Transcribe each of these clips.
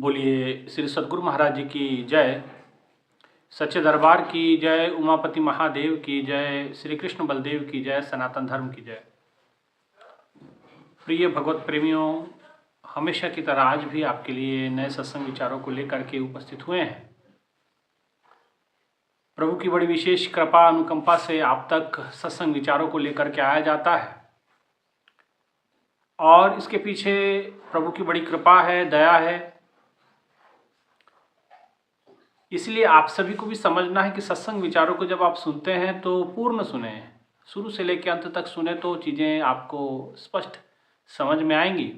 बोलिए श्री सद्गुरु महाराज जी की जय, सच्चे दरबार की जय, उमापति महादेव की जय, श्री कृष्ण बलदेव की जय, सनातन धर्म की जय। प्रिय भगवत प्रेमियों, हमेशा की तरह आज भी आपके लिए नए सत्संग विचारों को लेकर के उपस्थित हुए हैं। प्रभु की बड़ी विशेष कृपा अनुकंपा से आप तक सत्संग विचारों को लेकर के आया जाता है और इसके पीछे प्रभु की बड़ी कृपा है, दया है। इसलिए आप सभी को भी समझना है कि सत्संग विचारों को जब आप सुनते हैं तो पूर्ण सुने, शुरू से लेकर अंत तक सुने तो चीज़ें आपको स्पष्ट समझ में आएंगी।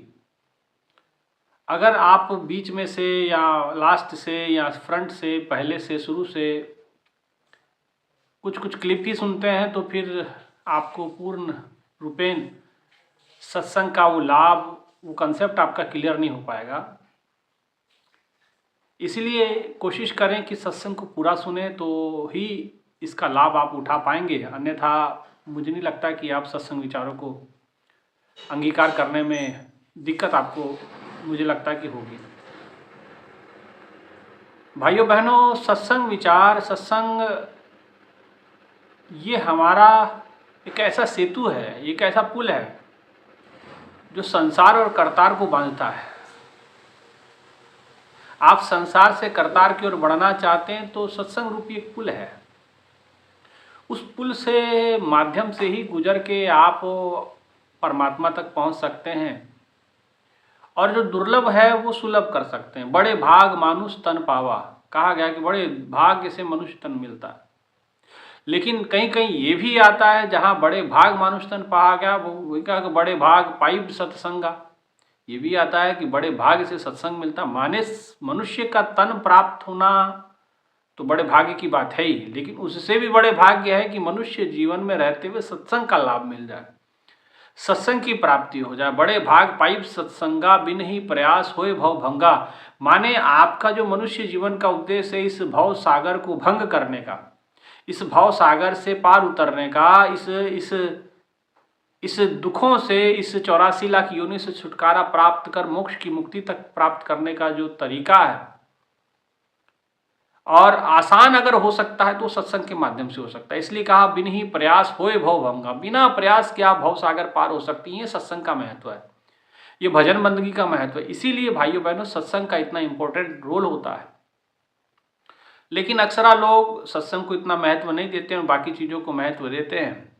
अगर आप बीच में से या लास्ट से या फ्रंट से, पहले से, शुरू से कुछ क्लिप ही सुनते हैं तो फिर आपको पूर्ण रूपेण सत्संग का वो लाभ, वो कंसेप्ट आपका क्लियर नहीं हो पाएगा। इसलिए कोशिश करें कि सत्संग को पूरा सुने तो ही इसका लाभ आप उठा पाएंगे, अन्यथा मुझे नहीं लगता कि आप सत्संग विचारों को अंगीकार करने में दिक्कत आपको, मुझे लगता कि होगी। भाइयों बहनों, सत्संग विचार, सत्संग ये हमारा एक ऐसा सेतु है, एक ऐसा पुल है जो संसार और करतार को बांधता है। आप संसार से करतार की ओर बढ़ना चाहते हैं तो सत्संग रूपी एक पुल है। उस पुल से माध्यम से ही गुजर के आप परमात्मा तक पहुंच सकते हैं और जो दुर्लभ है वो सुलभ कर सकते हैं। बड़े भाग मानुष तन पावा, कहा गया कि बड़े भाग्य से मनुष्य तन मिलता है। लेकिन कहीं कहीं ये भी आता है जहाँ बड़े भाग मानुष तन पाया गया, वो कहा कि बड़े भाग पाइब सत्संगा, ये भी आता है कि बड़े भाग्य से सत्संग मिलता। माने मनुष्य का तन प्राप्त होना तो बड़े भाग्य की बात है ही, लेकिन उससे भी बड़े भाग्य है कि मनुष्य जीवन में रहते हुए सत्संग का लाभ मिल जाए, सत्संग की प्राप्ति हो जाए। बड़े भाग पाइब सत्संगा, बिन ही प्रयास होए भव भंगा। माने आपका जो मनुष्य जीवन का उद्देश्य है इस भव सागर को भंग करने का, इस भव सागर से पार उतरने का, इस दुखों से, इस 84 लाख योनि से छुटकारा प्राप्त कर मोक्ष की मुक्ति तक प्राप्त करने का जो तरीका है, और आसान अगर हो सकता है तो सत्संग के माध्यम से हो सकता है। इसलिए कहा बिन ही प्रयास होए भव भंगा, बिना प्रयास के आप भव सागर पार हो सकती हैं। सत्संग का महत्व है, ये भजन बंदगी का महत्व है। इसीलिए भाइयों बहनों, सत्संग का इतना इंपॉर्टेंट रोल होता है। लेकिन अक्सर लोग सत्संग को इतना महत्व नहीं देते हैं, बाकी चीज़ों को महत्व देते हैं,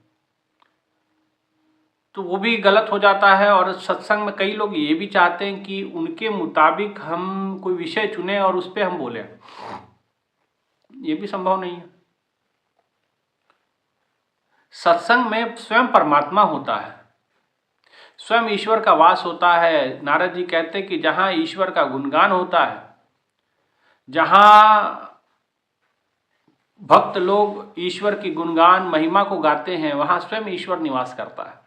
तो वो भी गलत हो जाता है। और सत्संग में कई लोग ये भी चाहते हैं कि उनके मुताबिक हम कोई विषय चुने और उस पर हम बोले, ये भी संभव नहीं है। सत्संग में स्वयं परमात्मा होता है, स्वयं ईश्वर का वास होता है। नारद जी कहते हैं कि जहाँ ईश्वर का गुणगान होता है, जहाँ भक्त लोग ईश्वर की गुणगान महिमा को गाते हैं, वहाँ स्वयं ईश्वर निवास करता है।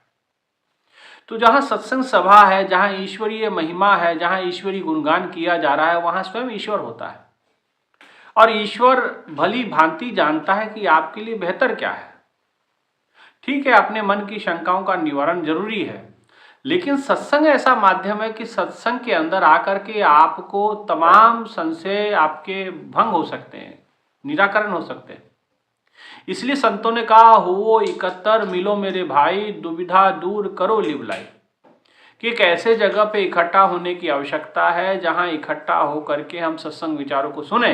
तो जहाँ सत्संग सभा है, जहाँ ईश्वरीय महिमा है, जहाँ ईश्वरीय गुणगान किया जा रहा है, वहाँ स्वयं ईश्वर होता है। और ईश्वर भली भांति जानता है कि आपके लिए बेहतर क्या है। ठीक है, अपने मन की शंकाओं का निवारण जरूरी है, लेकिन सत्संग ऐसा माध्यम है कि सत्संग के अंदर आकर के आपको तमाम संशय आपके भंग हो सकते हैं, निराकरण हो सकते हैं। इसलिए संतों ने कहा, हो इकत्तर मिलो मेरे भाई, दुविधा दूर करो लिवलाई, कि एक ऐसे जगह पे इकट्ठा होने की आवश्यकता है जहां इकट्ठा होकर के हम सत्संग विचारों को सुने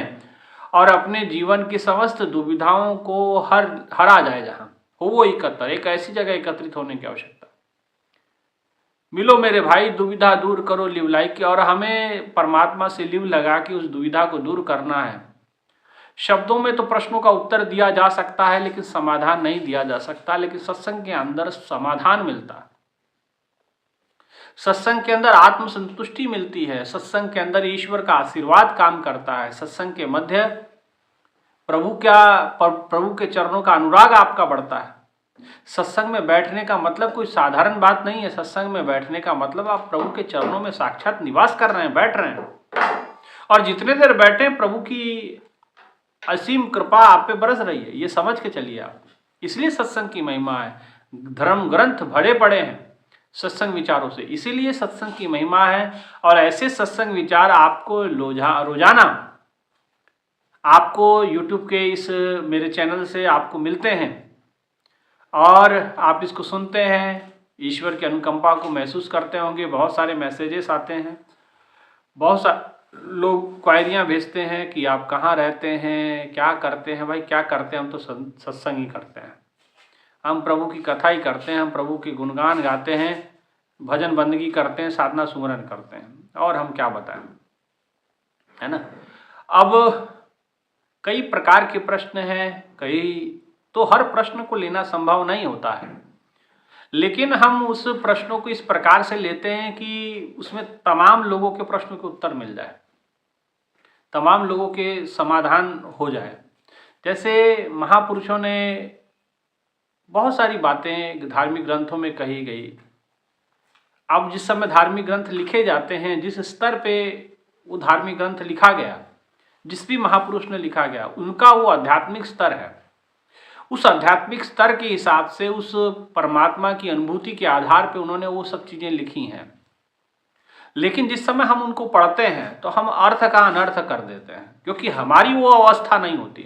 और अपने जीवन की समस्त दुविधाओं को हरा जाए। जहां हो वो इकत्तर, एक ऐसी जगह एकत्रित होने की आवश्यकता। मिलो मेरे भाई, दुविधा दूर करो लिवलाई की, और हमें परमात्मा से लिव लगा के उस दुविधा को दूर करना है। शब्दों में तो प्रश्नों का उत्तर दिया जा सकता है लेकिन समाधान नहीं दिया जा सकता, लेकिन सत्संग के अंदर समाधान मिलता है। सत्संग के अंदर आत्म संतुष्टि मिलती है, सत्संग के अंदर ईश्वर का आशीर्वाद काम करता है, सत्संग के मध्य प्रभु के चरणों का अनुराग आपका बढ़ता है। सत्संग में बैठने का मतलब कोई साधारण बात नहीं है। सत्संग में बैठने का मतलब आप प्रभु के चरणों में साक्षात निवास कर रहे हैं, बैठ रहे हैं, और जितने देर बैठे प्रभु की असीम कृपा आप पे बरस रही है, ये समझ के चलिए आप। इसलिए सत्संग की महिमा है। धर्म ग्रंथ भरे पड़े हैं, सत्संग विचारों से। इसीलिए सत्संग की महिमा है। और ऐसे सत्संग विचार आपको रोजाना आपको YouTube के इस मेरे चैनल से आपको मिलते हैं और आप इसको सुनते हैं, ईश्वर की अनुकंपा को महसूस करते होंगे। बहुत सारे मैसेजेस आते हैं, बहुत सारे लोग क्वायरियाँ भेजते हैं कि आप कहाँ रहते हैं, क्या करते हैं। भाई क्या करते हैं, हम तो सत्संग ही करते हैं, हम प्रभु की कथा ही करते हैं, हम प्रभु के गुणगान गाते हैं, भजन बंदगी करते हैं, साधना सुमरन करते हैं, और हम क्या बताएं, है ना। अब कई प्रकार के प्रश्न हैं, तो हर प्रश्न को लेना संभव नहीं होता है, लेकिन हम उस प्रश्नों को इस प्रकार से लेते हैं कि उसमें तमाम लोगों के प्रश्नों के उत्तर मिल जाए, तमाम लोगों के समाधान हो जाए। जैसे महापुरुषों ने बहुत सारी बातें धार्मिक ग्रंथों में कही गई। अब जिस समय धार्मिक ग्रंथ लिखे जाते हैं, जिस स्तर पे वो धार्मिक ग्रंथ लिखा गया, जिस भी महापुरुष ने लिखा गया, उनका वो आध्यात्मिक स्तर है। उस आध्यात्मिक स्तर के हिसाब से, उस परमात्मा की अनुभूति के आधार पे उन्होंने वो सब चीजें लिखी हैं। लेकिन जिस समय हम उनको पढ़ते हैं तो हम अर्थ का अनर्थ कर देते हैं, क्योंकि हमारी वो अवस्था नहीं होती।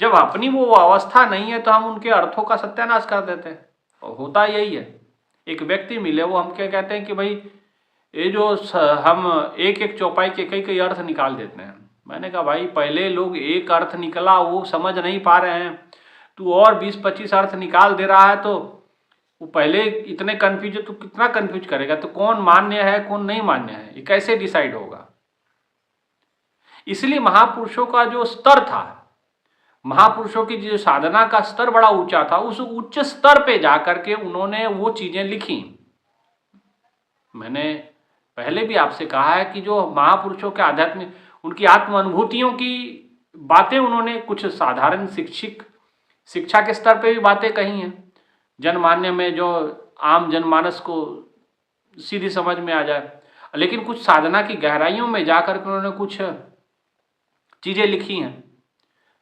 जब अपनी वो अवस्था नहीं है तो हम उनके अर्थों का सत्यानाश कर देते हैं। और होता यही है, एक व्यक्ति मिले, वो हम क्या कहते हैं कि भाई ये जो हम एक एक चौपाई के कई कई अर्थ निकाल देते हैं। मैंने कहा भाई पहले लोग एक अर्थ निकला वो समझ नहीं पा रहे हैं, तू और 20-25 अर्थ निकाल दे रहा है, तो वो पहले इतने कन्फ्यूज है, तो कितना कन्फ्यूज करेगा, तो कौन मान्य है कौन नहीं मान्य है, ये कैसे डिसाइड होगा। इसलिए महापुरुषों का जो स्तर था, महापुरुषों की जो साधना का स्तर बड़ा ऊंचा था, उस उच्च स्तर पे जाकर के उन्होंने वो चीजें लिखी। मैंने पहले भी आपसे कहा है कि जो महापुरुषों के आध्यात्मिक, उनकी आत्म अनुभूतियों की बातें उन्होंने कुछ साधारण शिक्षा के स्तर पे भी बातें कही हैं, जनमान्य में जो आम जनमानस को सीधी समझ में आ जाए। लेकिन कुछ साधना की गहराइयों में जाकर के उन्होंने कुछ चीजें लिखी हैं,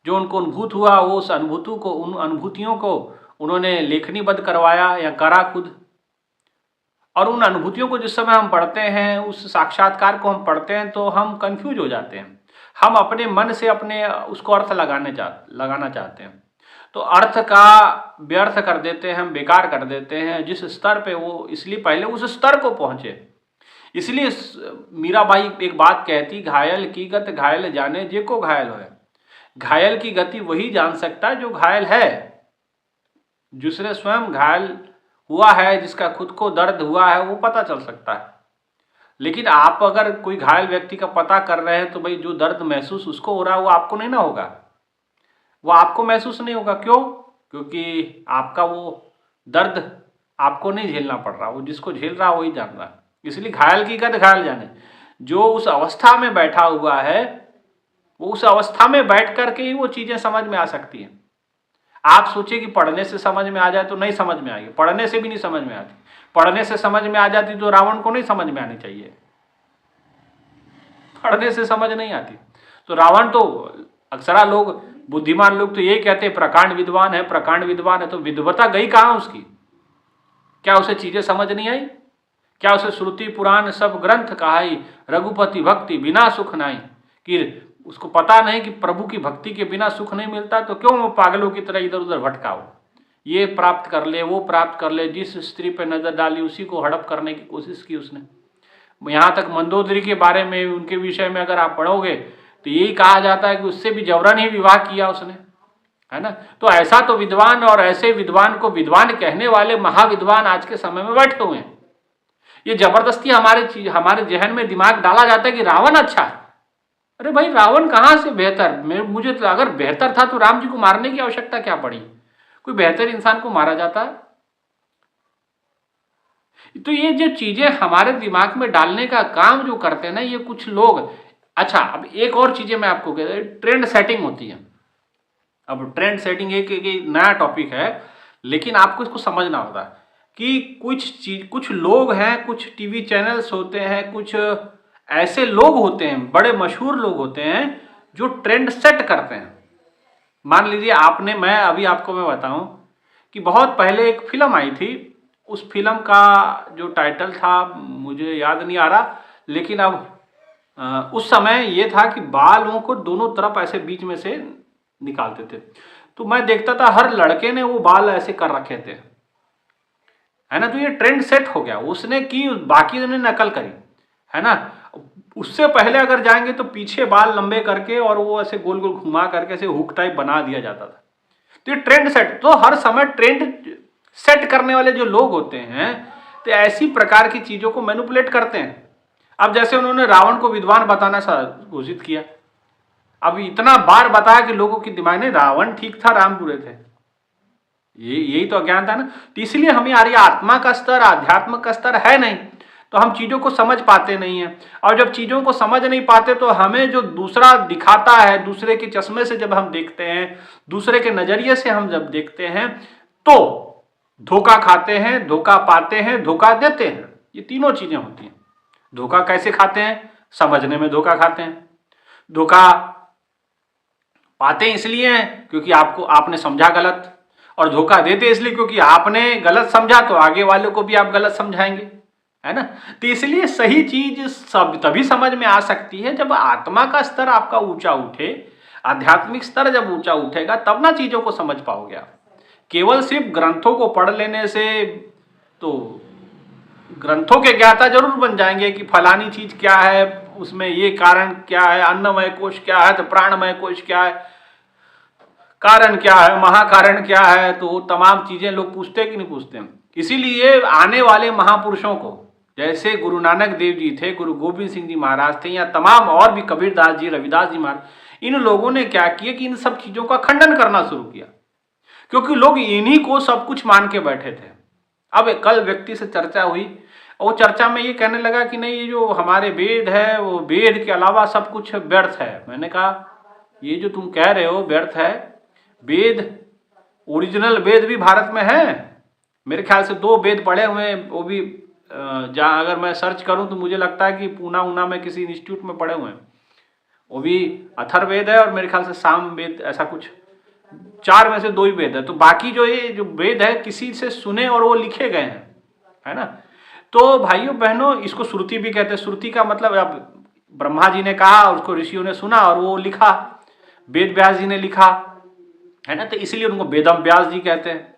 जो उनको अनुभूत हुआ, वो उस उन अनुभूतियों को उन्होंने लेखनीबद्ध करवाया या करा खुद। और उन अनुभूतियों को जिस समय हम पढ़ते हैं, उस साक्षात्कार को हम पढ़ते हैं, तो हम कंफ्यूज हो जाते हैं। हम अपने मन से अपने उसको अर्थ लगाना चाहते हैं, तो अर्थ का व्यर्थ कर देते हैं, हम बेकार कर देते हैं जिस स्तर पे वो। इसलिए पहले उस स्तर को पहुंचे। इसलिए मीराबाई एक बात कहती, घायल की गत घायल जाने जे को घायल होए। घायल की गति वही जान सकता है जो घायल है, जिसने स्वयं घायल हुआ है, जिसका खुद को दर्द हुआ है, वो पता चल सकता है। लेकिन आप अगर कोई घायल व्यक्ति का पता कर रहे हैं, तो भाई जो दर्द महसूस उसको हो रहा है वो आपको नहीं ना होगा, वो आपको महसूस नहीं होगा। क्यों? क्योंकि आपका वो दर्द आपको नहीं झेलना पड़ रहा, वो जिसको झेल रहा वही जान रहा है। इसलिए घायल की गत घायल जाने, जो उस अवस्था में बैठा हुआ है, वो उस अवस्था में बैठ करके ही वो चीजें समझ में आ सकती हैं। आप सोचिए कि पढ़ने से समझ में आ जाए तो नहीं समझ में आएगी, पढ़ने से भी नहीं समझ में आती। पढ़ने से समझ में आ जाती तो रावण को नहीं समझ में आनी चाहिए, पढ़ने से समझ नहीं आती तो रावण तो, अक्सरा लोग बुद्धिमान लोग तो ये कहते हैं प्रकांड विद्वान है, प्रकांड विद्वान है, तो विद्वता गई कहाँ उसकी? क्या उसे चीजें समझ नहीं आई? क्या उसे श्रुति पुराण सब ग्रंथ कहाई, रघुपति भक्ति बिना सुख नहीं? कि उसको पता नहीं कि प्रभु की भक्ति के बिना सुख नहीं मिलता, तो क्यों वो पागलों की तरह इधर उधर भटकाओ, ये प्राप्त कर ले वो प्राप्त कर ले। जिस स्त्री पे नजर डाली उसी को हड़प करने की कोशिश की उसने। यहाँ तक मंदोदरी के बारे में, उनके विषय में अगर आप पढ़ोगे तो यही कहा जाता है कि उससे भी जबरन ही विवाह किया उसने, है ना। तो ऐसा तो विद्वान, और ऐसे विद्वान को विद्वान कहने वाले महाविद्वान आज के समय में बैठे हुए हैं। ये जबरदस्ती हमारे जहन में दिमाग डाला जाता है कि रावण अच्छा है। अरे भाई रावण कहाँ से बेहतर? मुझे तो अगर बेहतर था तो राम जी को मारने की आवश्यकता क्या पड़ी? कोई बेहतर इंसान को मारा जाता है? तो ये जो चीजें हमारे दिमाग में डालने का काम जो करते हैं ना ये कुछ लोग। अच्छा, अब एक और चीजें मैं आपको कहता हूं, ट्रेंड सेटिंग होती है। अब ट्रेंड सेटिंग एक नया टॉपिक है, लेकिन आपको इसको समझना होता है कि कुछ लोग हैं, कुछ टीवी चैनल्स होते हैं, कुछ ऐसे लोग होते हैं, बड़े मशहूर लोग होते हैं जो ट्रेंड सेट करते हैं। मान लीजिए मैं बताऊं कि बहुत पहले एक फिल्म आई थी, उस फिल्म का जो टाइटल था मुझे याद नहीं आ रहा, लेकिन अब उस समय ये था कि बालों को दोनों तरफ ऐसे बीच में से निकालते थे। तो मैं देखता था हर लड़के ने वो बाल ऐसे कर रखे थे, है ना। तो ये ट्रेंड सेट हो गया, उसने की, बाकी ने नकल करी, है ना। उससे पहले अगर जाएंगे तो पीछे बाल लंबे करके और वो ऐसे गोल गोल घुमा करके ऐसे हुक टाइप बना दिया जाता था। तो ये ट्रेंड सेट, तो हर समय ट्रेंड सेट करने वाले जो लोग होते हैं तो ऐसी प्रकार की चीजों को मैनिपुलेट करते हैं। अब जैसे उन्होंने रावण को विद्वान बताना घोषित किया, अब इतना बार बताया कि लोगों की दिमाग में रावण ठीक था, राम बुरे थे, यही तो अज्ञान था ना। तो इसलिए हमें यार आत्मा का स्तर, आध्यात्म का स्तर है नहीं, तो हम चीजों को समझ पाते नहीं है। और जब चीजों को समझ नहीं पाते तो हमें जो दूसरा दिखाता है, दूसरे के चश्मे से जब हम देखते हैं, दूसरे के नजरिए से हम जब देखते हैं तो धोखा खाते हैं, धोखा पाते हैं, धोखा देते हैं। ये तीनों चीजें होती हैं। धोखा कैसे खाते हैं? समझने में धोखा खाते हैं। धोखा पाते इसलिए हैं क्योंकि आपने समझा गलत, और धोखा देते इसलिए क्योंकि आपने गलत समझा तो आगे वालों को भी आप गलत समझाएंगे, है ना। तो इसलिए सही चीज सब तभी समझ में आ सकती है जब आत्मा का स्तर आपका ऊंचा उठे, आध्यात्मिक स्तर जब ऊंचा उठेगा तब ना चीजों को समझ पाओगे आप। केवल सिर्फ ग्रंथों को पढ़ लेने से तो ग्रंथों के ज्ञाता जरूर बन जाएंगे कि फलानी चीज क्या है, उसमें ये कारण क्या है, अन्नमय कोश क्या है, तो प्राणमय कोश क्या है, कारण क्या है, महाकारण क्या है, तो तमाम चीजें लोग पूछते कि नहीं पूछते। इसीलिए आने वाले महापुरुषों को, जैसे गुरु नानक देव जी थे, गुरु गोविंद सिंह जी महाराज थे, या तमाम और भी कबीरदास जी, रविदास जी महाराज, इन लोगों ने क्या किया कि इन सब चीजों का खंडन करना शुरू किया, क्योंकि लोग इन्हीं को सब कुछ मान के बैठे थे। अब कल व्यक्ति से चर्चा हुई, वो चर्चा में ये कहने लगा कि नहीं, ये जो हमारे वेद है वो वेद के अलावा सब कुछ व्यर्थ है। मैंने कहा ये जो तुम कह रहे हो व्यर्थ है, वेद, ओरिजिनल वेद भी भारत में है। मेरे ख्याल से 2 वेद पढ़े हुए हैं, वो भी जहाँ अगर मैं सर्च करूं तो मुझे लगता है कि पूना उना में किसी इंस्टीट्यूट में पढ़े हुए हैं। वो भी अथर्ववेद है और मेरे ख्याल से सामवेद, ऐसा कुछ 4 में से 2 ही वेद है। तो बाकी जो ये जो वेद है किसी से सुने और वो लिखे गए हैं, है ना। तो भाइयों बहनों, इसको श्रुति भी कहते हैं। श्रुति का मतलब अब ब्रह्मा जी ने कहा, उसको ऋषियों ने सुना और वो लिखा, वेद व्यास जी ने लिखा, है ना। तो इसलिए उनको वेदम व्यास जी कहते हैं।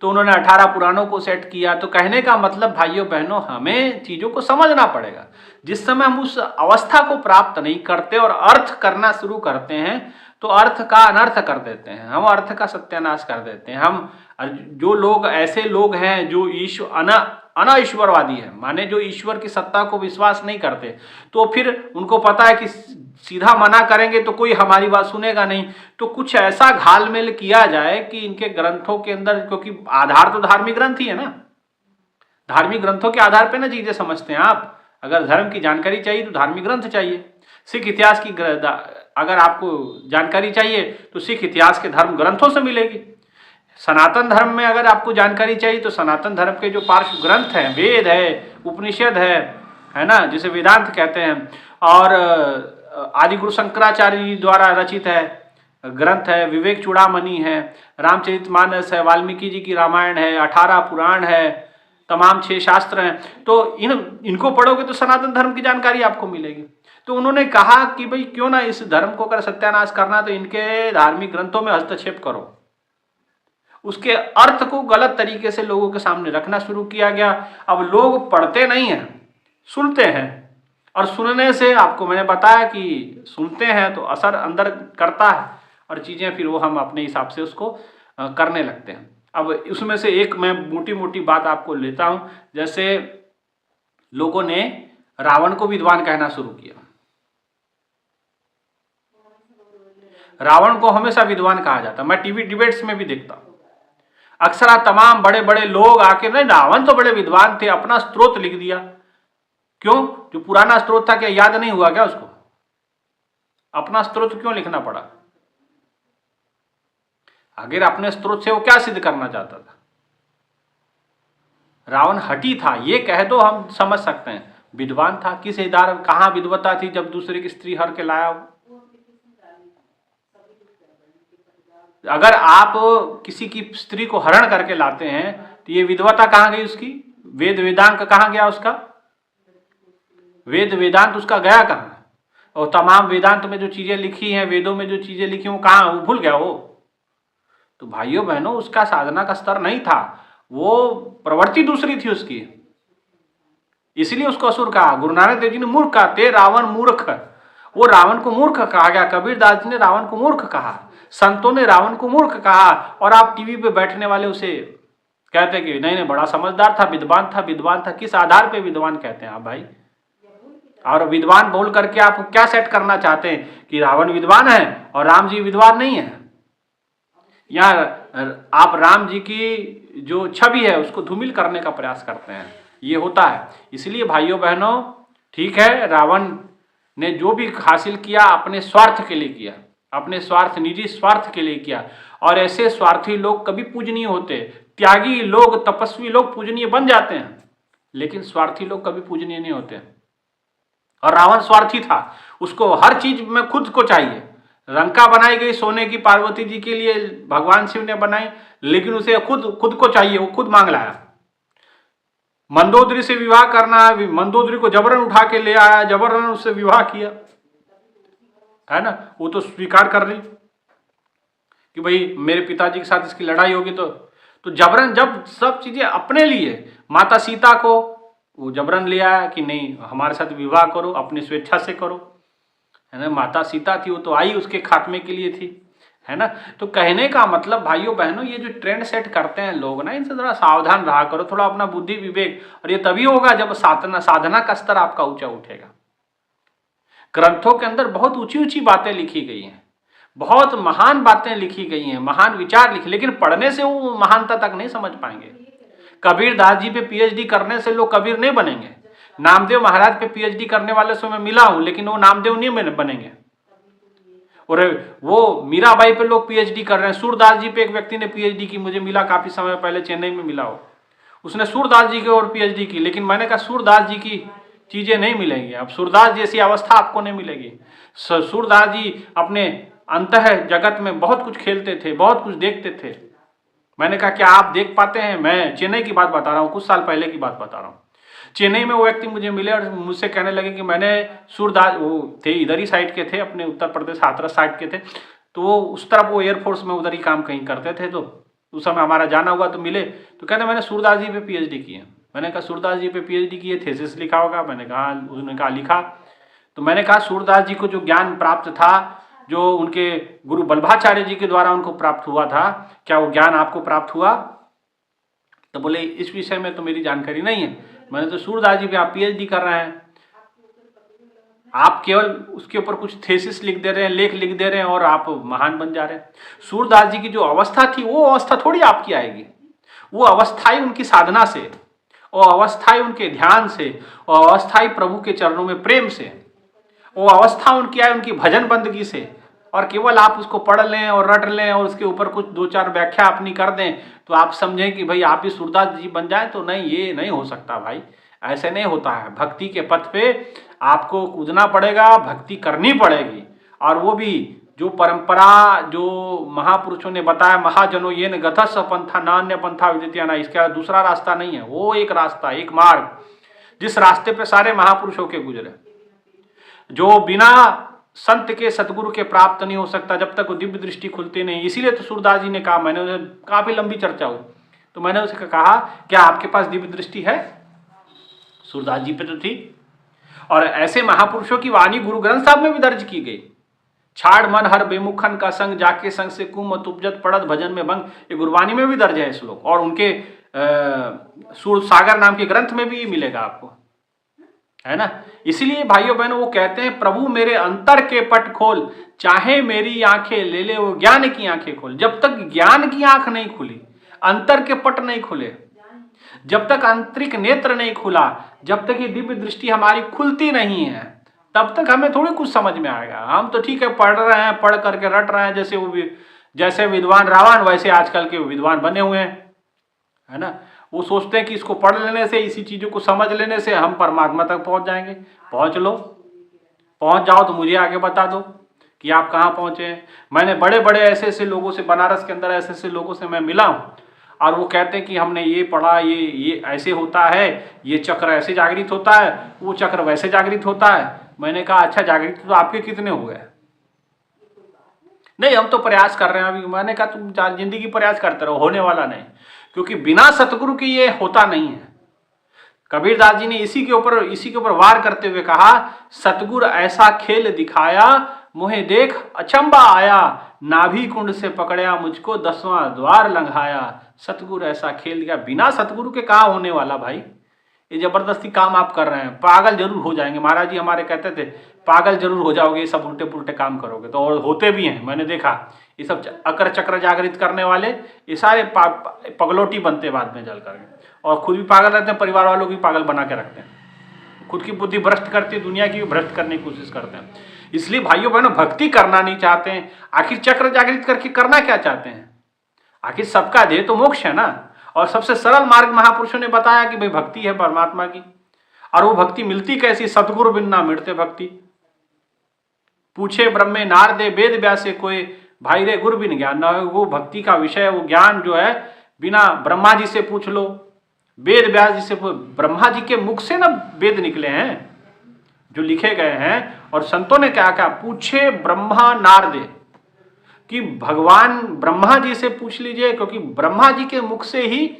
तो उन्होंने 18 पुराणों को सेट किया। तो कहने का मतलब भाइयों बहनों, हमें चीजों को समझना पड़ेगा। जिस समय हम उस अवस्था को प्राप्त नहीं करते और अर्थ करना शुरू करते हैं तो अर्थ का अनर्थ कर देते हैं, हम अर्थ का सत्यानाश कर देते हैं। हम जो लोग, ऐसे लोग हैं जो अनाईश्वरवादी है, माने जो ईश्वर की सत्ता को विश्वास नहीं करते, तो फिर उनको पता है कि सीधा मना करेंगे तो कोई हमारी बात सुनेगा नहीं, तो कुछ ऐसा घालमेल किया जाए कि इनके ग्रंथों के अंदर, क्योंकि आधार तो धार्मिक ग्रंथ ही है ना, धार्मिक ग्रंथों के आधार पर ना चीजें समझते हैं आप। अगर धर्म की जानकारी चाहिए तो धार्मिक ग्रंथ चाहिए। सिख इतिहास की अगर आपको जानकारी चाहिए तो सिख इतिहास के धर्म ग्रंथों से मिलेगी। सनातन धर्म में अगर आपको जानकारी चाहिए तो सनातन धर्म के जो पार्श्व ग्रंथ हैं, वेद है, उपनिषद है ना, जिसे वेदांत कहते हैं, और आदि गुरु शंकराचार्य जी द्वारा रचित है ग्रंथ है, विवेक चूड़ामणि है, रामचरितमानस है, वाल्मीकि जी की रामायण है, 18 पुराण है, तमाम 6 शास्त्र हैं। तो इनको पढ़ोगे तो सनातन धर्म की जानकारी आपको मिलेगी। तो उन्होंने कहा कि भाई क्यों ना इस धर्म को अगर सत्यानाश करना तो इनके धार्मिक ग्रंथों में हस्तक्षेप करो। उसके अर्थ को गलत तरीके से लोगों के सामने रखना शुरू किया गया। अब लोग पढ़ते नहीं हैं, सुनते हैं, और सुनने से आपको मैंने बताया कि सुनते हैं तो असर अंदर करता है और चीज़ें फिर वो हम अपने हिसाब से उसको करने लगते हैं। अब उसमें से एक मैं मोटी मोटी बात आपको लेता हूँ। जैसे लोगों ने रावण को विद्वान कहना शुरू किया। रावण को हमेशा विद्वान कहा जाता, मैं टीवी डिबेट्स में भी देखता हूँ। अक्सर तमाम बड़े बड़े लोग आके, नहीं रावण तो बड़े विद्वान थे, अपना स्त्रोत लिख दिया। क्यों? जो पुराना स्त्रोत था क्या याद नहीं हुआ क्या उसको? अपना स्त्रोत क्यों लिखना पड़ा? आखिर अपने स्त्रोत से वो क्या सिद्ध करना चाहता था? रावण हठी था, ये कह दो हम समझ सकते हैं। विद्वान था, किस इदारे, कहां विद्वता थी जब दूसरे की स्त्री हर के लाया? अगर आप किसी की स्त्री को हरण करके लाते हैं तो ये विद्वता कहाँ गई उसकी? वेद वेदांत कहाँ गया उसका? वेद वेदांत उसका गया कहाँ? और तमाम वेदांत में जो चीजें लिखी हैं, वेदों में जो चीजें लिखी वो कहाँ? वो भूल गया वो। तो भाइयों बहनों, उसका साधना का स्तर नहीं था, वो प्रवृत्ति दूसरी थी उसकी, इसलिए उसको असुर कहा। गुरु नानक देव जी ने मूर्ख कहा, ते रावण मूर्ख। वो रावण को मूर्ख कहा गया। कबीरदास जी ने रावण को मूर्ख कहा, संतों ने रावण को मूर्ख कहा, और आप टीवी पे बैठने वाले उसे कहते कि नहीं नहीं बड़ा समझदार था, विद्वान था, विद्वान था। किस आधार पे विद्वान कहते हैं आप भाई? और विद्वान बोल करके आप क्या सेट करना चाहते हैं कि रावण विद्वान है और राम जी विद्वान नहीं है? या आप राम जी की जो छवि है उसको धूमिल करने का प्रयास करते हैं, ये होता है। इसलिए भाइयों बहनों, ठीक है, रावण ने जो भी हासिल किया अपने स्वार्थ के लिए किया, अपने स्वार्थ, निजी स्वार्थ के लिए किया। और ऐसे स्वार्थी लोग कभी पूजनीय होते। त्यागी लोग, तपस्वी लोग पूजनीय बन जाते हैं, लेकिन स्वार्थी लोग कभी पूजनीय नहीं होते। और रावण स्वार्थी था, उसको हर चीज में खुद को चाहिए। लंका बनाई गई सोने की पार्वती जी के लिए, भगवान शिव ने बनाई, लेकिन उसे खुद को चाहिए, वो खुद मांग लाया। मंदोदरी से विवाह करना है, मंदोदरी को जबरन उठा के ले आया, जबरन उससे विवाह किया, है ना। वो तो स्वीकार कर रही कि भाई मेरे पिताजी के साथ इसकी लड़ाई होगी, तो जबरन, जब सब चीजें अपने लिए, माता सीता को वो जबरन ले आया कि नहीं हमारे साथ विवाह करो, अपनी स्वेच्छा से करो, है ना। माता सीता थी, वो तो आई उसके खात्मे के लिए थी, है ना। तो कहने का मतलब भाइयों बहनों, ये जो ट्रेंड सेट करते हैं लोग ना, इनसे थोड़ा सावधान रहा करो, थोड़ा अपना बुद्धि विवेक। और ये तभी होगा जब साधना का स्तर आपका ऊंचा उठेगा। ग्रंथों के अंदर बहुत ऊंची ऊंची बातें लिखी गई हैं, बहुत महान बातें लिखी गई हैं, महान विचार लिखे, लेकिन पढ़ने से वो महानता तक नहीं समझ पाएंगे। कबीरदास जी पे पीएचडी करने से लोग कबीर नहीं बनेंगे। नामदेव महाराज पे पीएचडी करने वाले से मैं मिला हूं, लेकिन वो नामदेव नहीं बनेंगे। और वो मीराबाई पे लोग पीएचडी कर रहे हैं। सूरदास जी पे एक व्यक्ति ने पीएचडी की, मुझे मिला काफी समय पहले, चेन्नई में मिला हो, उसने सूरदास जी की और पीएचडी की। लेकिन मैंने कहा सूरदास जी की चीजें नहीं मिलेंगी, अब सूरदास जैसी अवस्था आपको नहीं मिलेगी। सूरदास जी अपने अंतः जगत में बहुत कुछ खेलते थे, बहुत कुछ देखते थे। मैंने कहा क्या आप देख पाते हैं? मैं चेन्नई की बात बता रहा हूँ, कुछ साल पहले की बात बता रहा हूँ। चेन्नई में वो व्यक्ति मुझे मिले और मुझसे कहने लगे कि मैंने सूरदास, वो थे इधर ही साइड के थे, अपने उत्तर प्रदेश हाथरस साइड के थे, तो वो उस तरफ, वो एयरफोर्स में उधर ही काम कहीं करते थे। तो उस समय हमारा जाना हुआ तो मिले, तो कहते मैंने सूरदास जी पे पीएचडी की है। मैंने कहा सूरदास जी पे पीएचडी की है, थीसिस लिखा होगा? मैंने कहा, उसने कहा लिखा। तो मैंने कहा सूरदास जी को जो ज्ञान प्राप्त था, जो उनके गुरु बल्भाचार्य जी के द्वारा उनको प्राप्त हुआ था, क्या वो ज्ञान आपको प्राप्त हुआ? तो बोले इस विषय में तो मेरी जानकारी नहीं है। मैंने तो सूरदास जी पे आप पीएचडी कर रहे हैं, आप केवल उसके ऊपर कुछ थीसिस लिख दे रहे हैं, लेख लिख दे रहे हैं और आप महान बन जा रहे हैं। सूरदास जी की जो अवस्था थी, वो अवस्था थोड़ी आपकी आएगी। वो अवस्था ही उनकी साधना से, वो अवस्था ही उनके ध्यान से, वो अवस्था ही प्रभु के चरणों में प्रेम से, वो अवस्था उनकी आई उनकी भजन बंदगी से। और केवल आप उसको पढ़ लें और रट लें और उसके ऊपर कुछ दो चार व्याख्या अपनी कर दें तो आप समझें कि भाई आप ही सूरदास जी बन जाए, तो नहीं, ये नहीं हो सकता भाई, ऐसे नहीं होता है। भक्ति के पथ पे आपको कूदना पड़ेगा, भक्ति करनी पड़ेगी। और वो भी जो परंपरा, जो महापुरुषों ने बताया, महाजनों ये न गतस पंथा नान्य पंथा विदित्याना, इसका दूसरा रास्ता नहीं है। वो एक रास्ता, एक मार्ग, जिस रास्ते पे सारे महापुरुषों के गुजरे, जो बिना संत के, सतगुरु के प्राप्त नहीं हो सकता जब तक वो दिव्य दृष्टि खुलती नहीं। इसीलिए तो सूरदास जी ने कहा, मैंने उसे, काफी लंबी चर्चा हुई, तो मैंने उसे कहा क्या आपके पास दिव्य दृष्टि है? सूरदास जी पे तो थी। और ऐसे महापुरुषों की वाणी गुरु ग्रंथ साहब में भी दर्ज की गई। छाड़ मन हर बेमुखन का संग, जाके संग से कुमत उपजत पड़त भजन में भंग, ये गुरबानी में भी दर्ज है श्लोक, और उनके सूर सागर नाम के ग्रंथ में भी मिलेगा आपको, है ना। इसलिए भाइयों बहनों, वो कहते हैं प्रभु मेरे अंतर के पट खोल, चाहे मेरी आंखें ले ले वो ज्ञान की आंखें खोल। जब तक ज्ञान की आंख नहीं खुली, अंतर के पट नहीं खुले, जब तक आंतरिक नेत्र नहीं खुला, जब तक ये दिव्य दृष्टि हमारी खुलती नहीं है, तब तक हमें थोड़ी कुछ समझ में आएगा। हम तो ठीक है पढ़ रहे हैं, पढ़ करके रट रहे हैं, जैसे वो जैसे विद्वान रावण वैसे आजकल के विद्वान बने हुए हैं, है ना। वो सोचते हैं कि इसको पढ़ लेने से, इसी चीजों को समझ लेने से हम परमात्मा तक पहुंच जाएंगे। पहुंच लो, पहुंच जाओ तो मुझे आगे बता दो कि आप कहाँ पहुंचे हैं। मैंने बड़े बड़े ऐसे ऐसे लोगों से, बनारस के अंदर ऐसे ऐसे लोगों से मैं मिला हूँ, और वो कहते हैं कि हमने ये पढ़ा, ये ऐसे होता है, ये चक्र ऐसे जागृत होता है, वो चक्र वैसे जागृत होता है। मैंने कहा अच्छा, जागृत तो आपके कितने हो गए? नहीं, हम तो प्रयास कर रहे हैं अभी। मैंने कहा तुम जिंदगी प्रयास करते रहो, होने वाला नहीं, क्योंकि बिना सतगुरु के ये होता नहीं है। कबीरदास जी ने इसी के ऊपर वार करते हुए कहा, सतगुर ऐसा खेल दिखाया, मुहे देख अचंबा आया, नाभि कुंड से पकड़या मुझको 10वां द्वार लंघाया। सतगुरु ऐसा खेल दिया, बिना सतगुरु के कहाँ होने वाला भाई। ये जबरदस्ती काम आप कर रहे हैं, पागल जरूर हो जाएंगे। महाराज जी हमारे कहते थे, पागल जरूर हो जाओगे, ये सब उल्टे पुल्टे काम करोगे तो। और होते भी हैं, मैंने देखा। ये सब अकर चक्र जागृत करने वाले ये सारे पगलोटी बनते बाद में जल करके, और खुद भी पागल रहते हैं, परिवार वालों की पागल बना के रखते हैं। खुद की बुद्धि भ्रष्ट करती है, दुनिया की भी भ्रष्ट करने की कोशिश करते हैं। इसलिए भाइयों बहनों, भक्ति करना नहीं चाहते हैं, आखिर चक्र जागृत करके करना क्या चाहते हैं? आखिर सबका ध्येय तो मोक्ष है ना। और सबसे सरल मार्ग महापुरुषों ने बताया कि भाई भक्ति है परमात्मा की। और वो भक्ति मिलती कैसी? सतगुरु बिन ना मिलते भक्ति। पूछे ब्रह्मे नारदे वेद व्यासे कोई, भाई रे गुरु बिन ज्ञान ना हो। वो भक्ति का विषय, वो ज्ञान जो है, बिना ब्रह्मा जी से पूछ लो, वेद व्यास जी से, ब्रह्मा जी के मुख से ना वेद निकले हैं जो लिखे गए हैं। और संतों ने क्या कहा? पूछे ब्रह्मा नारदे, कि भगवान ब्रह्मा जी से पूछ लीजिए, क्योंकि ब्रह्मा जी के मुख से ही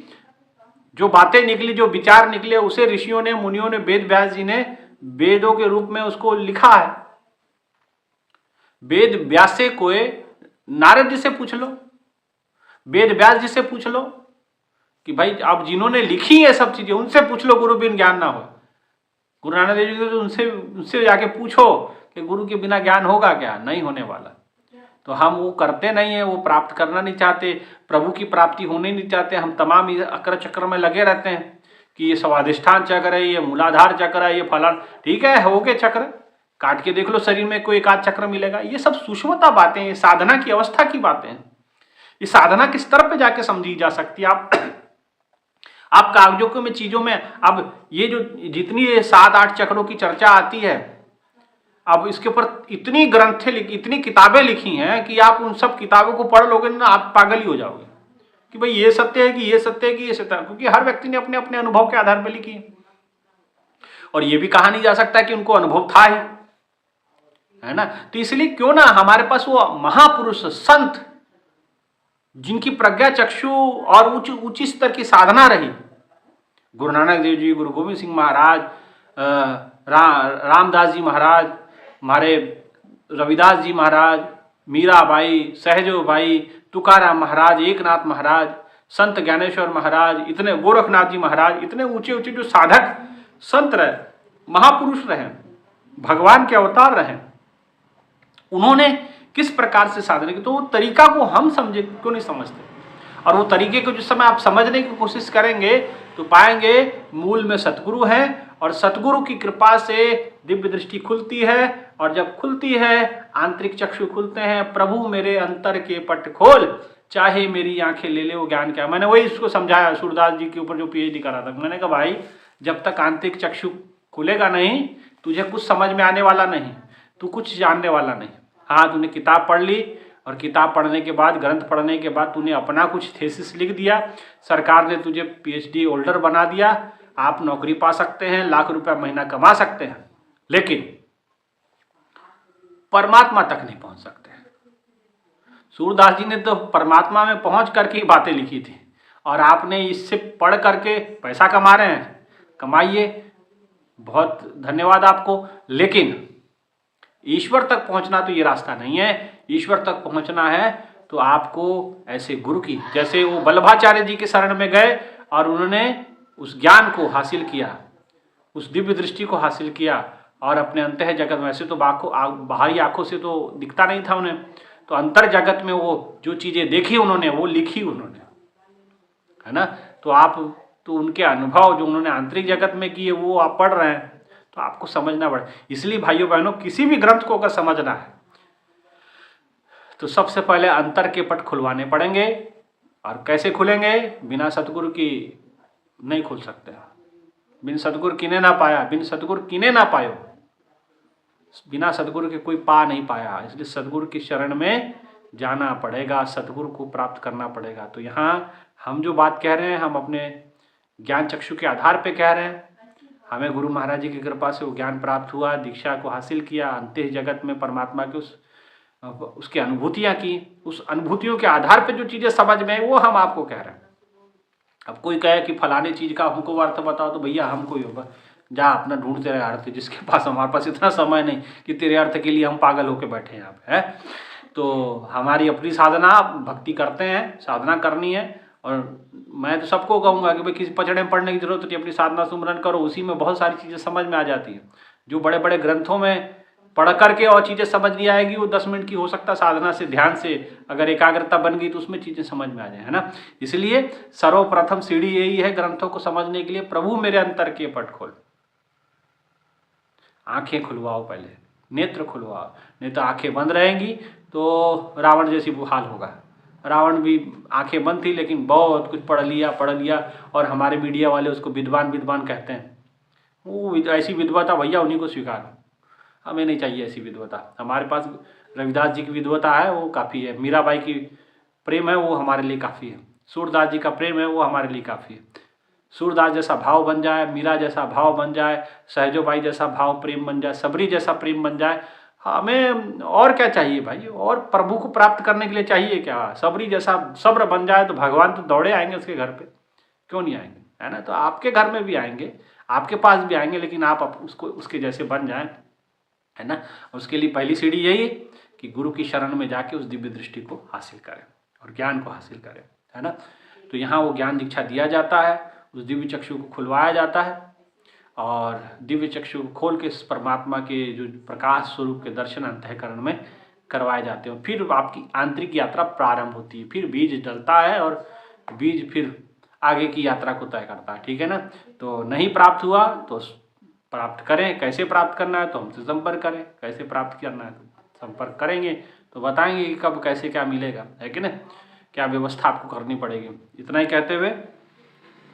जो बातें निकली, जो विचार निकले, उसे ऋषियों ने, मुनियों ने, वेद व्यास जी ने वेदों के रूप में उसको लिखा है। वेद व्यासे कोय, नारद जी से पूछ लो, वेद व्यास जी से पूछ लो कि भाई आप जिन्होंने लिखी है सब चीजें, उनसे पूछ लो, गुरु बिन ज्ञान ना हो। गुरु नानक देव जी तो उनसे जाके पूछो कि गुरु के बिना ज्ञान होगा क्या? नहीं होने वाला। तो हम वो करते नहीं है, वो प्राप्त करना नहीं चाहते, प्रभु की प्राप्ति होने नहीं चाहते। हम तमाम अकर चक्र में लगे रहते हैं कि ये स्वाधिष्ठान चक्र है, ये मूलाधार चक्र है, ये फलान। ठीक है, हो गए चक्र, काट के देख लो शरीर में कोई एक आध चक्र मिलेगा। ये सब सूक्ष्मता बातें, ये साधना की अवस्था की बातें हैं। ये साधना किस स्तर पे जाके समझी जा सकती है। आप कागजों में, चीजों में, अब ये जो जितनी 7-8 चक्रों की चर्चा आती है, अब इसके ऊपर इतनी ग्रंथें लिखी, इतनी किताबें लिखी हैं कि आप उन सब किताबों को पढ़ लोगे ना, आप पागल ही हो जाओगे कि भाई ये सत्य है कि ये सत्य है कि ये सत्य है, क्योंकि हर व्यक्ति ने अपने अपने अनुभव के आधार पर लिखी है। और ये भी कहा नहीं जा सकता कि उनको अनुभव था ही, है ना। तो इसलिए क्यों ना हमारे पास वो महापुरुष संत, जिनकी प्रज्ञा चक्षु और उच्च स्तर की साधना रही, गुरु नानक देव जी, गुरु गोविंद सिंह महाराज, रामदास जी महाराज, हमारे रविदास जी महाराज, मीराबाई, सहजो भाई, तुकाराम महाराज, एकनाथ महाराज, संत ज्ञानेश्वर महाराज, इतने गोरखनाथ जी महाराज, इतने ऊंचे ऊंचे जो साधक संत रहे, महापुरुष रहे, भगवान के अवतार रहे, उन्होंने किस प्रकार से साधना की, तो वो तरीका को हम समझे क्यों नहीं समझते। और वो तरीके को जिस समय आप समझने की कोशिश करेंगे तो पाएंगे मूल में सतगुरु है, और सतगुरु की कृपा से दिव्य दृष्टि खुलती है, और जब खुलती है आंतरिक चक्षु खुलते हैं। प्रभु मेरे अंतर के पट खोल, चाहे मेरी आंखें ले ले वो ज्ञान क्या। मैंने वही इसको समझाया सूरदास जी के ऊपर जो PhD करा था। मैंने कहा भाई, जब तक आंतरिक चक्षु खुलेगा नहीं, तुझे कुछ समझ में आने वाला नहीं, तू कुछ जानने वाला नहीं। हाँ, तूने किताब पढ़ ली, और किताब पढ़ने के बाद, ग्रंथ पढ़ने के बाद तूने अपना कुछ थेसिस लिख दिया, सरकार ने तुझे PhD होल्डर बना दिया, आप नौकरी पा सकते हैं, लाख रुपया महीना कमा सकते हैं, लेकिन परमात्मा तक नहीं पहुंच सकते। सूरदास जी ने तो परमात्मा में पहुंच करके ही बातें लिखी थी, और आपने इससे पढ़ करके पैसा कमा रहे हैं, कमाइए, बहुत धन्यवाद आपको। लेकिन ईश्वर तक पहुंचना तो ये रास्ता नहीं है। ईश्वर तक पहुंचना है तो आपको ऐसे गुरु की, जैसे वो वल्लभाचार्य जी के शरण में गए और उन्होंने उस ज्ञान को हासिल किया, उस दिव्य दृष्टि को हासिल किया, और अपने अंतः जगत में, वैसे तो बाहरी आंखों से तो दिखता नहीं था उन्हें, तो अंतर जगत में वो जो चीज़ें देखी उन्होंने, वो लिखी उन्होंने, है ना। तो आप तो उनके अनुभव जो उन्होंने आंतरिक जगत में किए वो आप पढ़ रहे हैं, तो आपको समझना पड़े। इसलिए भाइयों बहनों, किसी भी ग्रंथ को अगर समझना है तो सबसे पहले अंतर के पट खुलवाने पड़ेंगे। और कैसे खुलेंगे? बिना सतगुरु की नहीं खुल सकते। बिन सतगुरु किने ना पाया, बिन सतगुरु किने ना पायो, बिना सतगुरु के कोई पा नहीं पाया। इसलिए सतगुरु की शरण में जाना पड़ेगा, सतगुरु को प्राप्त करना पड़ेगा। तो यहाँ हम जो बात कह रहे हैं हम अपने ज्ञान चक्षु के आधार पे कह रहे हैं। हमें गुरु महाराज जी की कृपा से वो ज्ञान प्राप्त हुआ, दीक्षा को हासिल किया, अंतः जगत में परमात्मा के उसकी अनुभूतियाँ की, उस अनुभूतियों के आधार पे जो चीज़ें समझ में आई वो हम आपको कह रहे हैं। अब कोई कहे कि फलाने चीज़ का हमको अर्थ बताओ, तो भैया हमको जा अपना ढूंढते रहे अर्थ, जिसके पास, हमारे पास इतना समय नहीं कि तेरे अर्थ के लिए हम पागल होकर बैठे हैं यहाँ पे, है। तो हमारी अपनी साधना, भक्ति करते हैं, साधना करनी है। और मैं तो सबको कहूँगा कि भाई किसी पचड़े में पढ़ने की जरूरत नहीं, अपनी साधना सुमरन करो, उसी में बहुत सारी चीज़ें समझ में आ जाती हैं। जो बड़े बड़े ग्रंथों में पढ़ करके और चीज़ें समझ नहीं आएगी, वो 10 मिनट की हो सकता है साधना से, ध्यान से अगर एकाग्रता बन गई तो उसमें चीज़ें समझ में आ जाए, है ना। इसलिए सर्वप्रथम सीढ़ी यही है ग्रंथों को समझने के लिए, प्रभु मेरे अंतर के पट खोल। आंखें खुलवाओ, पहले नेत्र खुलवाओ, नहीं तो आंखें बंद रहेंगी तो रावण जैसी वो हाल होगा। रावण भी आंखें बंद थी लेकिन बहुत कुछ पढ़ लिया, और हमारे मीडिया वाले उसको विद्वान कहते हैं। वो ऐसी विद्वता भैया उन्हीं को स्वीकार, हमें नहीं चाहिए ऐसी विद्वता। हमारे पास रविदास जी की विद्वता है, वो काफ़ी है। मीराबाई की प्रेम है, वो हमारे लिए काफ़ी है। सूरदास जी का प्रेम है, वो हमारे लिए काफ़ी है। सूरदास जैसा भाव बन जाए, मीरा जैसा भाव बन जाए, सहजोबाई जैसा भाव प्रेम बन जाए, सबरी जैसा प्रेम बन जाए, हमें और क्या चाहिए भाई। और प्रभु को प्राप्त करने के लिए चाहिए क्या? सबरी जैसा सब्र बन जाए तो भगवान तो दौड़े आएंगे उसके घर पे, क्यों नहीं आएंगे, है ना। तो आपके घर में भी आएंगे, आपके पास भी आएंगे, लेकिन आप उसको उसके जैसे बन जाएं, है ना। उसके लिए पहली सीढ़ी यही है कि गुरु की शरण में जाके उस दिव्य दृष्टि को हासिल करें और ज्ञान को हासिल करें, है ना। तो यहाँ वो ज्ञान दीक्षा दिया जाता है, उस दिव्य चक्षु को खुलवाया जाता है, और दिव्य चक्षु को खोल के परमात्मा के जो प्रकाश स्वरूप के दर्शन अंतःकरण में करवाए जाते हैं। फिर आपकी आंतरिक यात्रा प्रारंभ होती है, फिर बीज डलता है और बीज फिर आगे की यात्रा को तय करता है, ठीक है ना। तो नहीं प्राप्त हुआ तो प्राप्त करें, कैसे प्राप्त करना है तो हमसे संपर्क करें, कैसे प्राप्त करना है तो संपर्क करेंगे तो बताएंगे कि कब कैसे क्या मिलेगा, है कि ना, क्या व्यवस्था आपको करनी पड़ेगी। इतना ही कहते हुए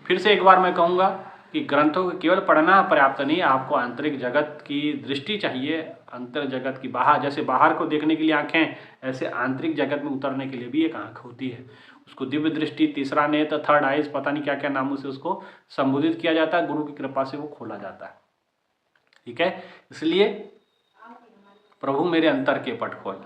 फिर से एक बार मैं कहूँगा कि ग्रंथों को केवल पढ़ना पर्याप्त नहीं, आपको आंतरिक जगत की दृष्टि चाहिए। अंतर जगत की बाहर, जैसे बाहर को देखने के लिए आँखें, ऐसे आंतरिक जगत में उतरने के लिए भी एक आँख होती है। उसको दिव्य दृष्टि, तीसरा नेत्र, थर्ड आइज, पता नहीं क्या क्या नामों से उसको संबोधित किया जाता है। गुरु की कृपा से वो खोला जाता है, ठीक है। इसलिए प्रभु मेरे अंतर के पट खोल,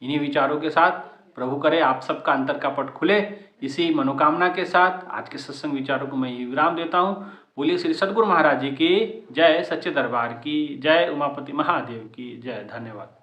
इन्हीं विचारों के साथ प्रभु करे आप सबका अंतर का पट खुले। इसी मनोकामना के साथ आज के सत्संग विचारों को मैं ये विराम देता हूँ। बोलिए श्री सद्गुरु महाराज जी की जय, सच्चे दरबार की जय, उमापति महादेव की जय। धन्यवाद।